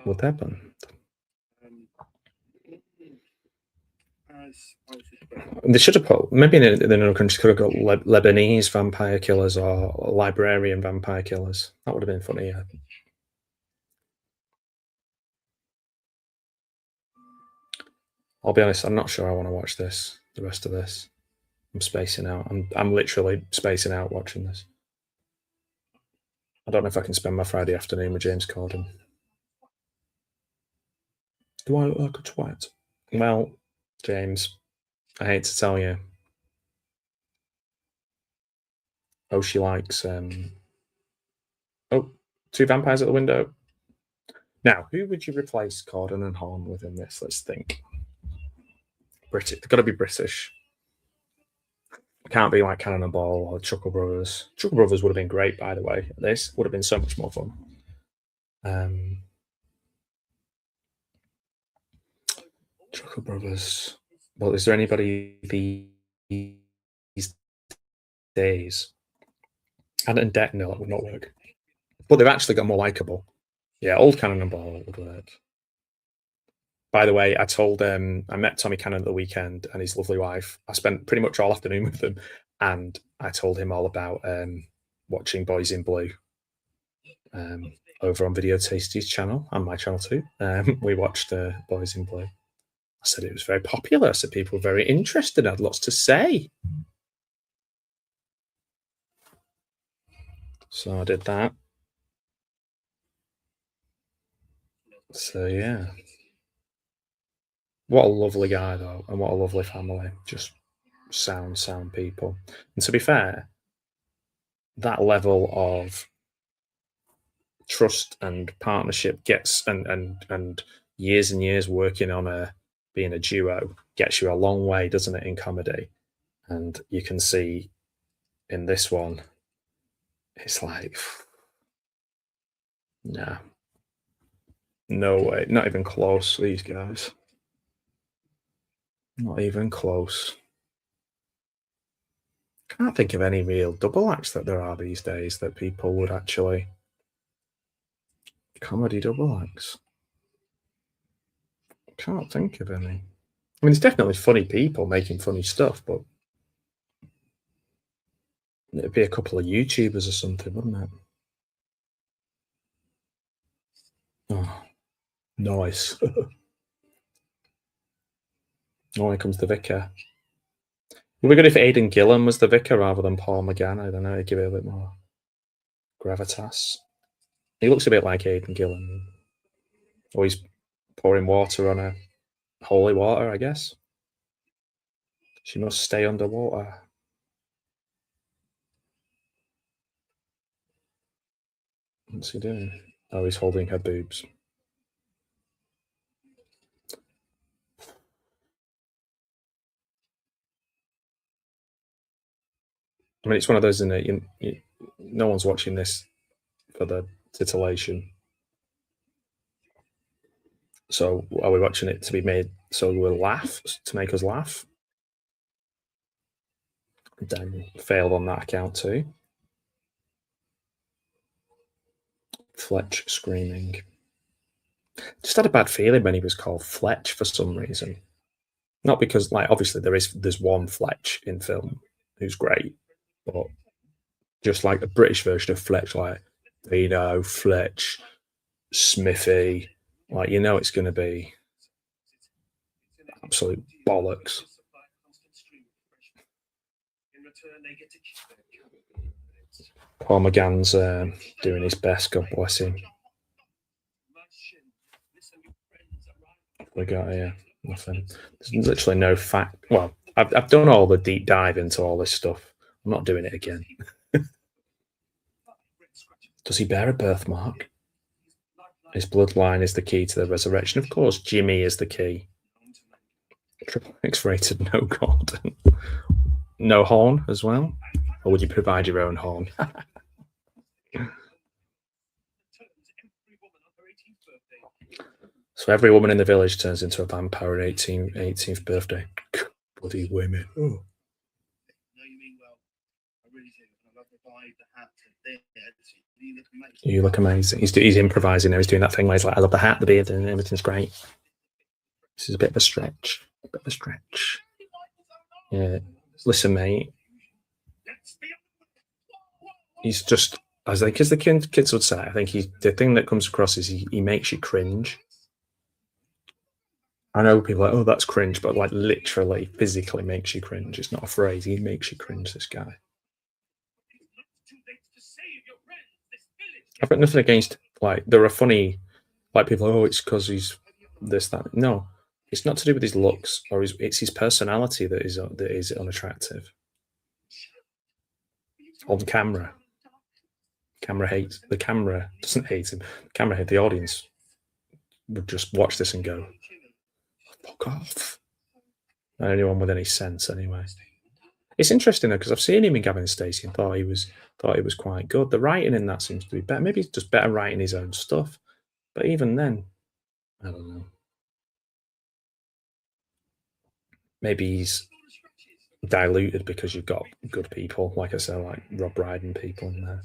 What happened? They should have put, maybe in another country, could have got Lebanese vampire killers or librarian vampire killers. That would have been funny, yeah. I'll be honest, I'm not sure I want to watch this, the rest of this. I'm spacing out. I'm literally spacing out watching this. I don't know if I can spend my Friday afternoon with James Corden. Do I look like a twat? Well, James, I hate to tell you. Oh, she likes... Oh, two vampires at the window. Now, who would you replace Corden and Horn with in this? Let's think. British. They've got to be British. It can't be like Cannonball or Chuckle Brothers. Chuckle Brothers would have been great, by the way. This would have been so much more fun. Chuckle Brothers. Well, is there anybody these days? Anna and Deck, no, that would not work. But they've actually got more likable. Yeah, old Cannonball would work. By the way, I met Tommy Cannon at the weekend and his lovely wife. I spent pretty much all afternoon with them, and I told him all about watching Boys in Blue over on Video Tasty's channel and my channel too. We watched Boys in Blue. I said it was very popular. I said people were very interested, had lots to say. So I did that. So yeah. What a lovely guy, though, and what a lovely family. Just sound people. And to be fair, that level of trust and partnership gets and years and years working on being a duo gets you a long way, doesn't it, in comedy? And you can see in this one, it's like, nah, no way, not even close. These guys. Not even close. Can't think of any real double acts that there are these days that people would actually Comedy double acts. Can't think of any. I mean, it's definitely funny people making funny stuff, but it'd be a couple of YouTubers or something, wouldn't it? Oh, nice. Oh, here comes the vicar. It would be good if Aidan Gillen was the vicar rather than Paul McGann. I don't know, it'd give it a bit more gravitas. He looks a bit like Aidan Gillen. Or he's pouring water on a holy water, I guess. She must stay underwater. What's he doing? Oh, he's holding her boobs. I mean, it's one of those, isn't it? No one's watching this for the titillation. So are we watching it to be made so we'll laugh, to make us laugh? Then failed on that account too. Fletch screaming. Just had a bad feeling when he was called Fletch for some reason. Not because, like, obviously there's one Fletch in film who's great, but just like the British version of Fletch, like Dino, Fletch, Smithy, like it's going to be absolute bollocks. Paul McGann's doing his best, God bless him. We got here nothing. There's literally no fact. Well, I've done all the deep dive into all this stuff. I'm not doing it again. Does he bear a birthmark? His bloodline is the key to the resurrection. Of course, Jimmy is the key. Triple X-rated, no god. No horn as well? Or would you provide your own horn? So every woman in the village turns into a vampire on 18th birthday. Bloody women. Oh. No, you mean well. I really do. I love the vibe, the hat, the beard. You look amazing. You look amazing. He's improvising now. He's doing that thing where he's like, I love the hat, the beard, and everything's great. This is a bit of a stretch. Yeah. Listen, mate. He's just, I think, as the kids would say, I think the thing that comes across is he makes you cringe. I know people are like, oh, that's cringe, but like literally, physically makes you cringe. It's not a phrase. He makes you cringe, this guy. I've got nothing against, like, there are funny, like, people, oh, it's because he's this, that. No, it's not to do with his looks, or it's his personality that is unattractive. On camera. The camera doesn't hate him. The camera hate the audience. Would just watch this and go, fuck off. Not anyone with any sense, anyway. It's interesting though, because I've seen him in Gavin and Stacey and thought he was quite good. The writing in that seems to be better. Maybe he's just better writing his own stuff. But even then, I don't know. Maybe he's diluted because you've got good people, like I said, like Rob Brydon people in there.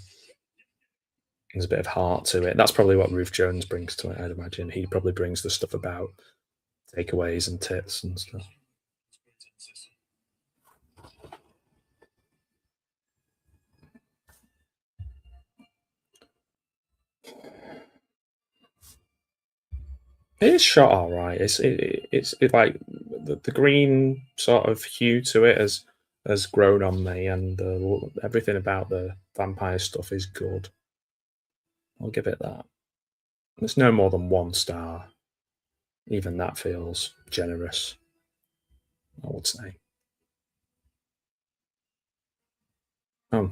There's a bit of heart to it. That's probably what Ruth Jones brings to it, I'd imagine. He probably brings the stuff about takeaways and tits and stuff. It is shot all right. It's like the green sort of hue to it has grown on me, and everything about the vampire stuff is good. I'll give it that. There's no more than 1 star. Even that feels generous, I would say. Oh,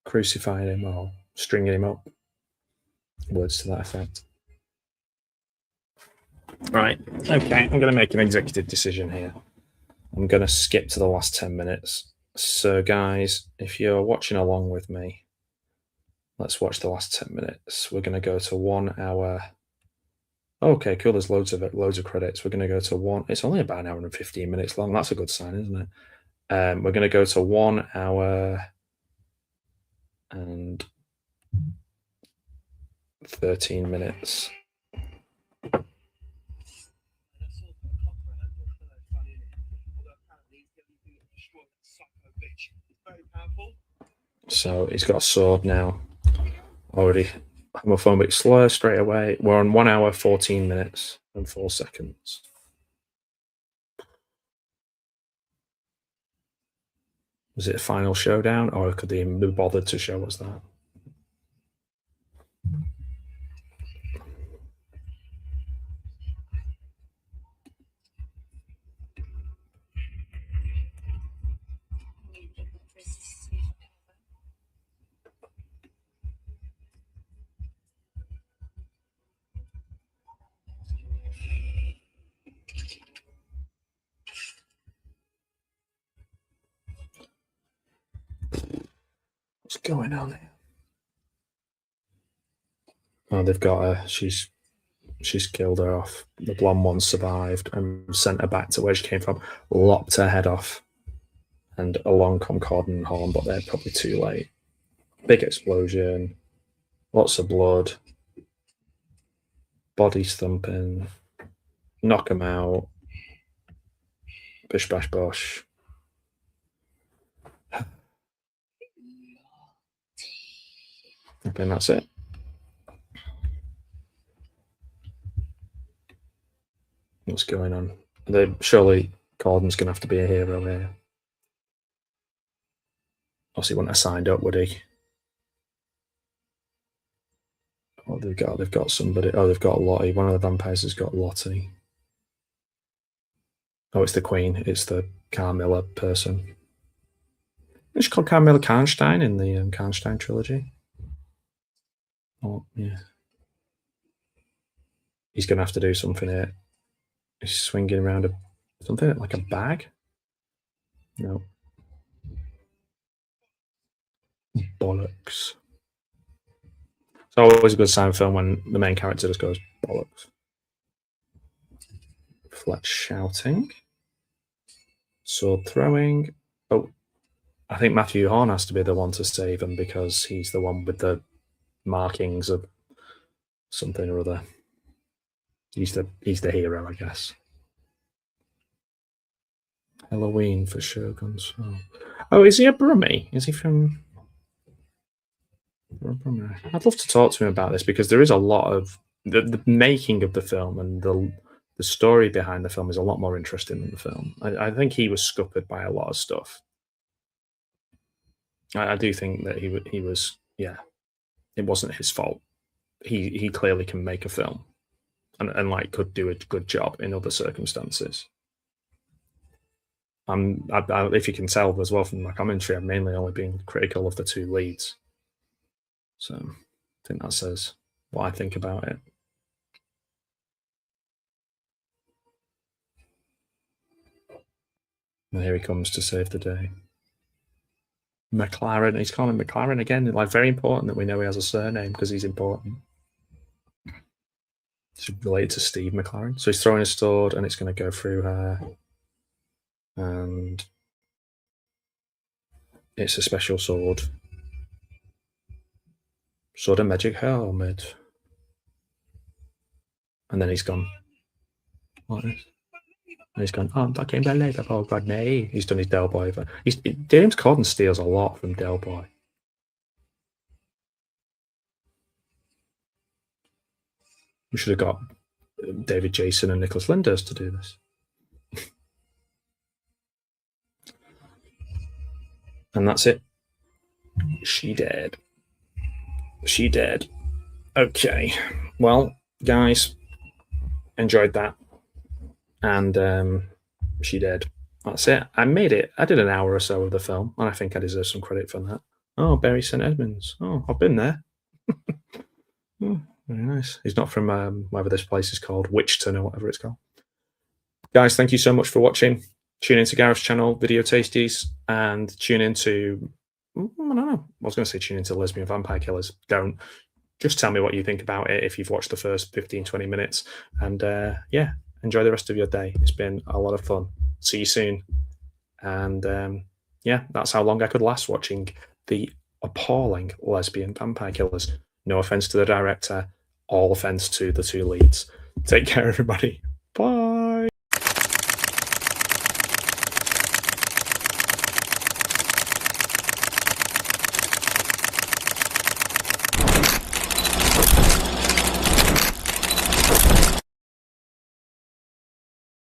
crucifying him or stringing him up. Words to that effect. Right, okay, I'm going to make an executive decision here. I'm going to skip to the last 10 minutes. So, guys, if you're watching along with me, let's watch the last 10 minutes. We're going to go to 1 hour. Okay, cool. There's loads of credits. We're going to go to 1. It's only about an hour and 15 minutes long. That's a good sign, isn't it? We're going to go to 1 hour and 13 minutes. So he's got a sword now. Already homophobic slur straight away. We're on 1 hour, 14 minutes and 4 seconds. Was it a final showdown, or could they even be bothered to show us that? What's going on here? Oh, they've got her. She's killed her off. The blonde one survived and sent her back to where she came from. Lopped her head off, and along come Corden and Horn, but they're probably too late. Big explosion, lots of blood, bodies thumping, knock him out. Bish bash bosh. I think that's it. What's going on? Surely Corden's going to have to be a hero here. Else he wouldn't have signed up, would he? Oh, they've got somebody. Oh, they've got Lottie. One of the vampires has got Lottie. Oh, it's the Queen. It's the Carmilla person. It's called Carmilla Karnstein in the Karnstein trilogy. Oh, yeah. He's going to have to do something here. He's swinging around something like a bag. No. Bollocks. It's always a good sign of film when the main character just goes bollocks. Fletch shouting. Sword throwing. Oh, I think Matthew Horn has to be the one to save him because he's the one with the markings of something or other. He's the hero, I guess. Halloween for Shoguns. Oh, is he a Brummie? Is he from? I'd love to talk to him about this because there is a lot of the making of the film and the story behind the film is a lot more interesting than the film. I think he was scuppered by a lot of stuff. I do think that he was, yeah, it wasn't his fault. He clearly can make a film and like could do a good job in other circumstances. If you can tell as well from my commentary, I've mainly only been critical of the two leads. So I think that says what I think about it. And here he comes to save the day. McLaren, he's calling McLaren again. Like, very important that we know he has a surname because he's important. It's related to Steve McLaren. So he's throwing his sword and it's going to go through her. And it's a special sword. Sword of magic helmet. And then he's gone. What is? And he's gone, oh, I can't believe it. Oh, God, me. He's done his Del Boy. James Corden steals a lot from Del Boy. We should have got David Jason and Nicholas Linders to do this. And that's it. She dead. She dead. Okay. Well, guys, enjoyed that. And she dead. That's it. I made it. I did an hour or so of the film, and I think I deserve some credit for that. Oh, Bury St Edmunds. Oh, I've been there. Oh, very nice. He's not from whatever this place is called, Witchton or whatever it's called. Guys, thank you so much for watching. Tune into Gareth's channel, Video Tasties, and tune into, I don't know, I was going to say tune into Lesbian Vampire Killers. Don't. Just tell me what you think about it if you've watched the first 15, 20 minutes. And yeah, enjoy the rest of your day. It's been a lot of fun. See you soon. And yeah, that's how long I could last watching the appalling Lesbian Vampire Killers. No offense to the director. all offense to the two leads. Take care, everybody. Bye.